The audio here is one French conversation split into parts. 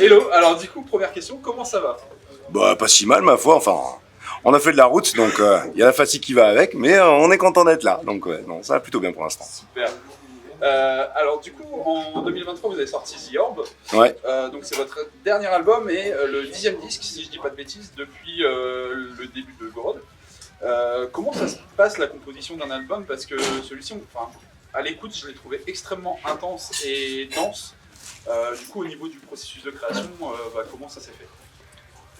Hello, alors du coup, première question, comment ça va? Bah, pas si mal, ma foi. Enfin, on a fait de la route, donc il y a la fatigue qui va avec, mais on est content d'être là. Donc, ouais, non, ça va plutôt bien pour l'instant. Super. Alors du coup, en 2023, vous avez sorti The Orb. Ouais. Donc c'est votre dernier album et le 10e disque, si je dis pas de bêtises, depuis le début de Gorod. Comment ça se passe la composition d'un album? Parce que celui-ci, enfin, à l'écoute, je l'ai trouvé extrêmement intense et dense. Du coup, au niveau du processus de création, comment ça s'est fait?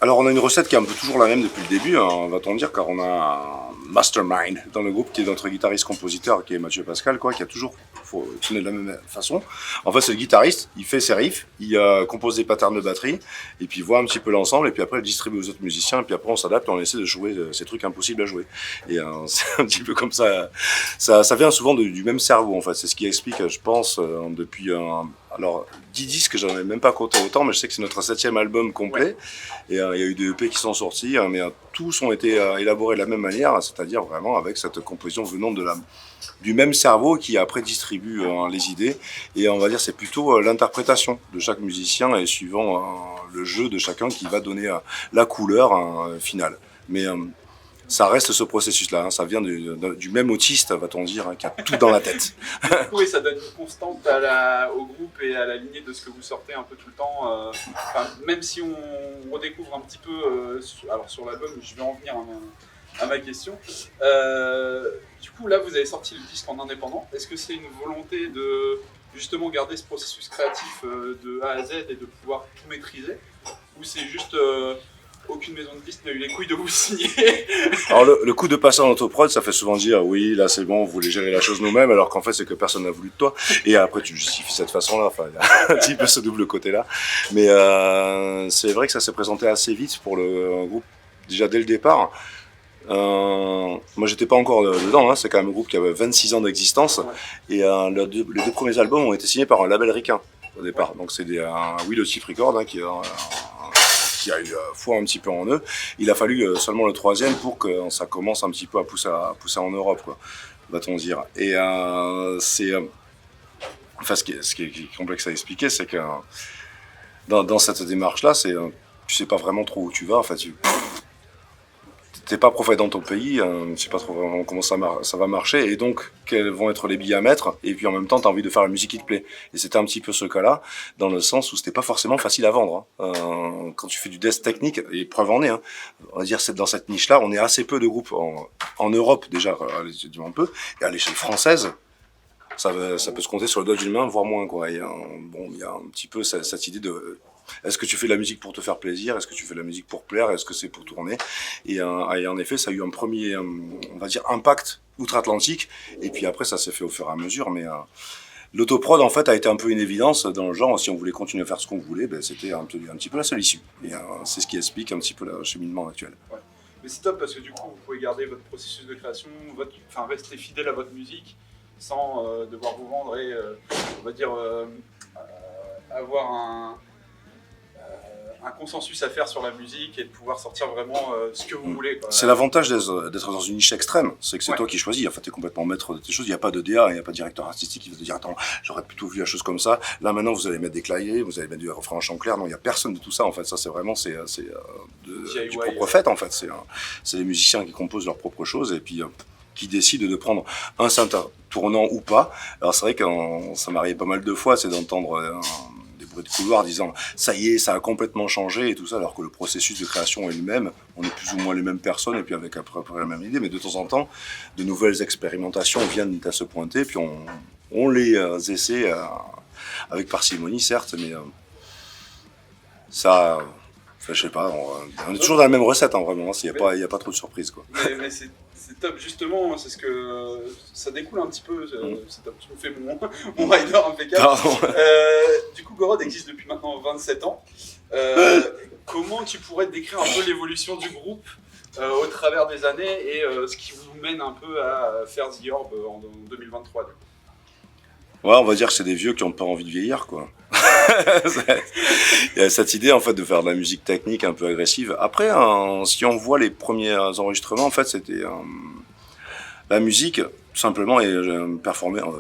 Alors, on a une recette qui est un peu toujours la même depuis le début, hein, va-t-on dire, car on a un mastermind dans le groupe qui est notre guitariste-compositeur, qui est Mathieu Pascal, quoi, qui a toujours fonctionné de la même façon. En fait, c'est le guitariste, il fait ses riffs, il compose des patterns de batterie, et puis il voit un petit peu l'ensemble, et puis après il distribue aux autres musiciens, et puis après on s'adapte et on essaie de jouer ces trucs impossibles à jouer. Et c'est un petit peu comme ça. Ça vient souvent du même cerveau, en fait. C'est ce qui explique, je pense, depuis alors, 10 disques, j'en ai même pas compté autant, mais je sais que c'est notre 7e album complet. Ouais. Et il y a eu des EP qui sont sortis, mais tous ont été élaborés de la même manière, c'est-à-dire vraiment avec cette composition venant du même cerveau qui après distribue les idées. Et on va dire c'est plutôt l'interprétation de chaque musicien et suivant le jeu de chacun qui va donner la couleur finale. Mais ça reste ce processus-là, hein. Ça vient du même autiste, va-t-on dire, hein, qui a tout dans la tête. Oui, ça donne une constante au groupe et à la lignée de ce que vous sortez un peu tout le temps. Même si on redécouvre un petit peu, alors sur l'album, je vais en venir à ma question. Du coup, là, vous avez sorti le disque en indépendant. Est-ce que c'est une volonté de justement garder ce processus créatif de A à Z et de pouvoir tout maîtriser? Ou c'est juste... aucune maison de disques n'a eu les couilles de vous signer? Alors le coup de passer en autoprod, ça fait souvent dire oui, là c'est bon, vous voulez gérer la chose nous-mêmes, alors qu'en fait c'est que personne n'a voulu de toi. Et après tu justifies cette façon-là, enfin il y a un petit peu ce double côté-là. Mais c'est vrai que ça s'est présenté assez vite pour le groupe, déjà dès le départ. Moi j'étais pas encore dedans, hein, c'est quand même un groupe qui avait 26 ans d'existence. Ouais. Et les deux premiers albums ont été signés par un label ricain au départ. Ouais. Donc c'est Will Chip Record, hein, qui a eu foi un petit peu en eux. Il a fallu seulement le 3e pour que ça commence un petit peu à pousser en Europe, quoi, va-t-on dire. Et enfin, ce qui est complexe à expliquer, c'est que dans cette démarche-là, tu sais pas vraiment trop où tu vas. Enfin, t'es pas prophète dans ton pays, tu sais pas trop vraiment comment ça va marcher, et donc quels vont être les billets à mettre, et puis en même temps t'as envie de faire la musique qui te plaît. Et c'était un petit peu ce cas-là, dans le sens où c'était pas forcément facile à vendre. Hein. Quand tu fais du death technique, et preuve en est, hein, on va dire dans cette niche-là, on est assez peu de groupes en Europe déjà, un peu, et à l'échelle française, ça peut se compter sur le doigt d'une main, voire moins, quoi. Et, bon, il y a un petit peu cette idée de... Est-ce que tu fais de la musique pour te faire plaisir? Est-ce que tu fais de la musique pour plaire? Est-ce que c'est pour tourner? Et en effet, ça a eu un premier, on va dire, impact outre-Atlantique. Et puis après, ça s'est fait au fur et à mesure. Mais l'autoprod, en fait, a été un peu une évidence dans le genre. Si on voulait continuer à faire ce qu'on voulait, ben, c'était un petit peu la seule issue. Et c'est ce qui explique un petit peu le cheminement actuel. Ouais. Mais c'est top parce que du coup, vous pouvez garder votre processus de création, rester fidèle à votre musique sans devoir vous vendre et, on va dire, avoir un consensus à faire sur la musique et de pouvoir sortir vraiment ce que vous voulez. Quoi. C'est l'avantage d'être dans une niche extrême, c'est que c'est toi qui choisis. En fait, t'es complètement maître de tes choses. Il n'y a pas de DA, il n'y a pas de directeur artistique qui va te dire attends, j'aurais plutôt vu la chose comme ça. Là maintenant, vous allez mettre des claviers, vous allez mettre du refrain en chant clair. Non, il n'y a personne de tout ça. En fait, ça c'est vraiment du propre fait. En fait, c'est les musiciens qui composent leurs propres choses et puis qui décident de prendre un synthé tournant ou pas. Alors c'est vrai que ça m'arrive pas mal de fois, c'est d'entendre de couloir disant ça y est, ça a complètement changé et tout ça, alors que le processus de création est le même, on est plus ou moins les mêmes personnes et puis avec à peu près la même idée, mais de temps en temps de nouvelles expérimentations viennent à se pointer, puis on les essaie avec parcimonie certes, mais ça, je sais pas, on est toujours dans la même recette, hein, vraiment, il n'y a pas trop de surprises, quoi. Mais c'est top, justement, c'est ce que ça découle un petit peu, c'est top, tu me fais mon rider impeccable. Du coup, Gorod existe depuis maintenant 27 ans. Comment tu pourrais décrire un peu l'évolution du groupe au travers des années et ce qui vous mène un peu à faire The Orb en 2023 du coup? Ouais, on va dire que c'est des vieux qui n'ont pas envie de vieillir, quoi. Il y a cette idée, en fait, de faire de la musique technique un peu agressive. Après, si on voit les premiers enregistrements, en fait, c'était la musique, tout simplement, est performée, en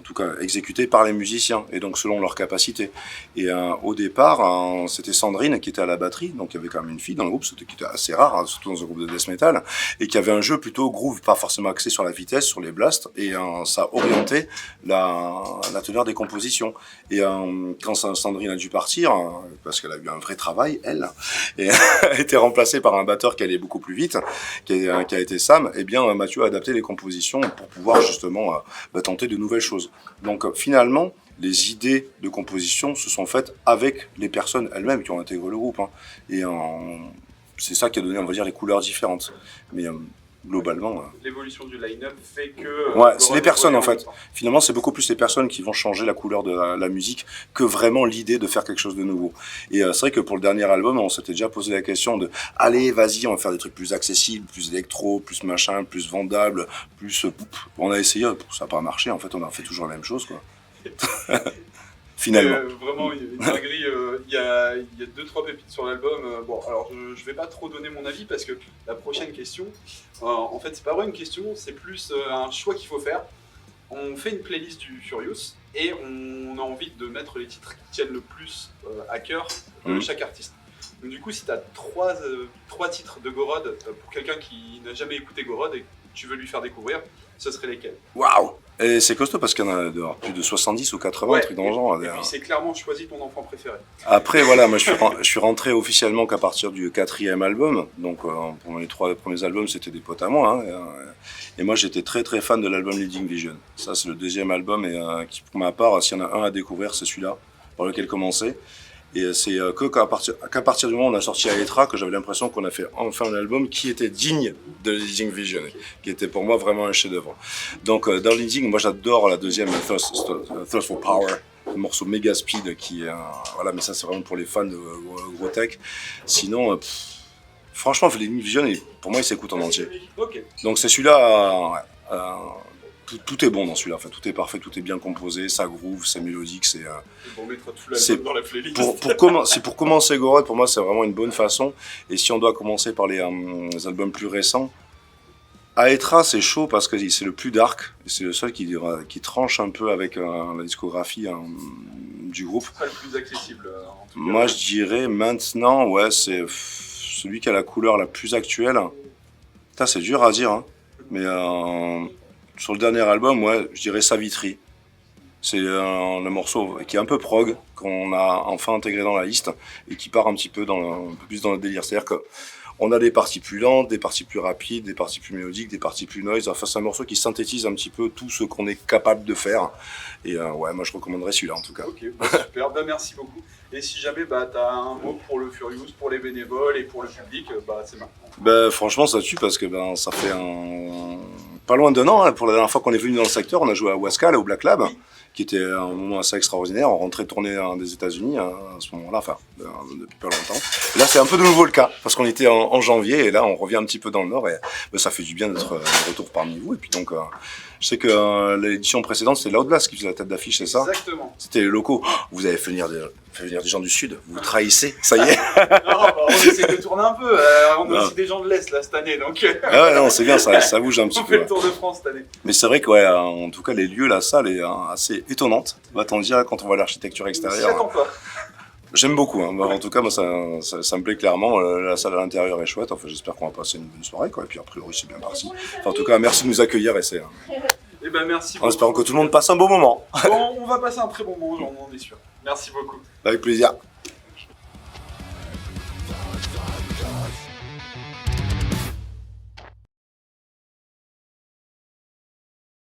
tout cas exécutés par les musiciens, et donc selon leur capacité. Et au départ, c'était Sandrine qui était à la batterie, donc il y avait quand même une fille dans le groupe, ce qui était assez rare, hein, surtout dans un groupe de death metal, et qui avait un jeu plutôt groove, pas forcément axé sur la vitesse, sur les blasts, et ça orientait la teneur des compositions. Et quand Sandrine a dû partir, parce qu'elle a eu un vrai travail, elle, et a été remplacée par un batteur qui allait beaucoup plus vite, qui a été Sam, et bien Mathieu a adapté les compositions pour pouvoir justement tenter de nouvelles choses. Donc finalement, les idées de composition se sont faites avec les personnes elles-mêmes qui ont intégré le groupe. Hein. Et c'est ça qui a donné, on va dire, les couleurs différentes. Mais globalement... L'évolution du line-up fait que... ouais, c'est les personnes en fait. Finalement, c'est beaucoup plus les personnes qui vont changer la couleur de la musique que vraiment l'idée de faire quelque chose de nouveau. Et c'est vrai que pour le dernier album, on s'était déjà posé la question de « Allez, vas-y, on va faire des trucs plus accessibles, plus électro, plus machin, plus vendable, plus... » On a essayé, ça n'a pas marché, en fait, on a fait toujours la même chose, quoi. Finalement. Vraiment, une dinguerie. Il y a 2-3 pépites sur l'album. Bon, alors je vais pas trop donner mon avis parce que la prochaine question, en fait, c'est pas vraiment une question, c'est plus un choix qu'il faut faire. On fait une playlist du Furious et on a envie de mettre les titres qui tiennent le plus à cœur de chaque artiste. Donc, du coup, si tu as 3 titres de Gorod pour quelqu'un qui n'a jamais écouté Gorod et que tu veux lui faire découvrir, ce serait lesquels? Waouh! Et c'est costaud parce qu'il y en a plus de 70 ou 80 trucs dans le genre. Et puis c'est clairement choisi ton enfant préféré. Après voilà, moi je suis rentré officiellement qu'à partir du 4e album. Donc pour les 3 premiers albums c'était des potes à moi. Hein, et moi j'étais très très fan de l'album Leading Vision. Ça c'est le 2e album et qui pour ma part, s'il y en a un à découvrir, c'est celui-là par lequel commencer. Et c'est qu'à partir du moment où on a sorti Aetra que j'avais l'impression qu'on a fait enfin un album qui était digne de Leading Vision, qui était pour moi vraiment un chef-d'œuvre. Donc dans Leading, moi j'adore la 2e Thirst for Power, le morceau Mega Speed qui voilà, mais ça c'est vraiment pour les fans de gros tech. Sinon, franchement, Leading Vision, pour moi il s'écoute en entier. Okay. Donc c'est celui-là. Tout est bon dans celui-là, enfin, tout est parfait, tout est bien composé, ça groove, c'est mélodique, c'est... On mettra tout l'album dans la playlist. Pour commencer Gorod, pour moi c'est vraiment une bonne façon, et si on doit commencer par les albums plus récents, Aetra c'est chaud parce que c'est le plus dark, et c'est le seul qui tranche un peu avec la discographie du groupe. C'est pas le plus accessible en tout cas. Moi je dirais maintenant, ouais, c'est celui qui a la couleur la plus actuelle. Putain, c'est dur à dire, hein, mais... sur le dernier album, ouais, je dirais Savitri. C'est un morceau qui est un peu prog, qu'on a enfin intégré dans la liste, et qui part un petit peu un peu plus dans le délire. C'est-à-dire qu'on a des parties plus lentes, des parties plus rapides, des parties plus mélodiques, des parties plus noise. Enfin, c'est un morceau qui synthétise un petit peu tout ce qu'on est capable de faire. Et ouais, moi je recommanderais celui-là en tout cas. Ok, bah, super, bah, merci beaucoup. Et si jamais tu as un mot pour le Furious, pour les bénévoles et pour le public, c'est maintenant. Bah, franchement, ça tue parce que ça fait pas loin d'1 an, hein. Pour la dernière fois qu'on est venu dans le secteur, on a joué à Huasca, là, au Black Lab, qui était un moment assez extraordinaire. On rentrait tourner des États-Unis à ce moment-là, enfin, depuis pas longtemps. Et là, c'est un peu de nouveau le cas, parce qu'on était en janvier, et là, on revient un petit peu dans le Nord, et ça fait du bien d'être de retour parmi vous. Et puis donc, je sais que l'édition précédente, c'était Loud qui faisait la tête d'affiche, c'est ça? Exactement. C'était les locaux. Vous avez fait venir des gens du Sud, vous trahissez, ça y est. Non, on essaie de tourner un peu. On a aussi des gens de l'Est là cette année, donc. Ah ouais, non, c'est bien, ça bouge un petit peu. On fait le tour de France cette année. Mais c'est vrai que, ouais, en tout cas, les lieux, la salle est assez étonnante. Va-t'en dire quand on voit l'architecture extérieure. J'attends pas. J'aime beaucoup. Hein. En tout cas, moi, ça me plaît clairement. La salle à l'intérieur est chouette. Enfin, j'espère qu'on va passer une bonne soirée, quoi. Et puis, a priori, c'est bien parti. Enfin, en tout cas, merci de nous accueillir. Et eh ben, merci. En espérant que tout le monde passe un bon moment. Bon, on va passer un très bon moment, j'en ai sûr. Merci beaucoup. Avec plaisir.